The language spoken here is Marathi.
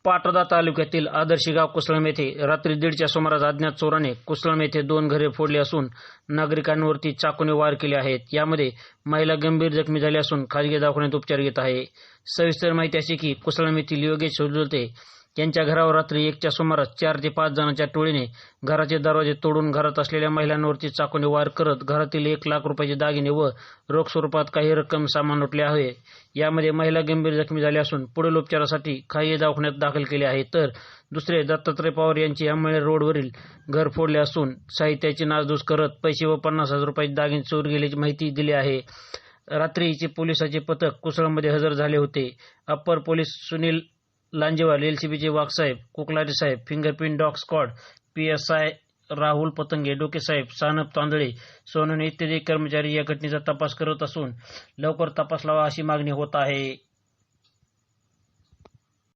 पाटोदा तालुक्यातील आदर्शी गाव कुसळम येथे रात्री 1:30च्या सुमारास अज्ञात चोराने कुसळम येथे 2 घरे फोडली असून नागरिकांवरती चाकूने वार केले आहेत. यामध्ये महिला गंभीर जखमी झाली असून खासगी दवाखान्यात उपचार घेत आहे. सविस्तर माहिती अशी की कुसळम येथील योगेश हुजोलते यांच्या घरावर रात्री 1च्या सुमारास 4 ते 5 जणांच्या टोळीने घराचे दरवाजे तोडून घरात असलेल्या महिलांवरती चाकूने वार करत घरातील 1 लाख रुपयाचे दागिने व रोख स्वरूपात काही रक्कम सामान लुटले आहे. यामध्ये महिला गंभीर जखमी झाली असून पुढील उपचारासाठी खासगी दवाखान्यात दाखल केले आहे. तर दुसरे दत्तात्रय पवार यांचे अंमळे रोडवरील घर फोडले असून साहित्याची नासधूस करत पैसे व 50,000 रुपयाचे दागिने चोर गेल्याची माहिती दिली आहे. रात्रीचे पोलिसांचे पथक कुसळमध्ये हजर झाले होते. अप्पर पोलीस सुनील लांजेवाल, एलसीबीचे वाघसाहेब, कुकलारे साहेब, fingerprint dog squad, PSI Rahul Patange, Doke साहेब, सानप तांदळे, सोनवणे इत्यादी कर्मचारी या घटनेचा तपास करत असून लवकर तपास लावा अशी मागणी होत आहे.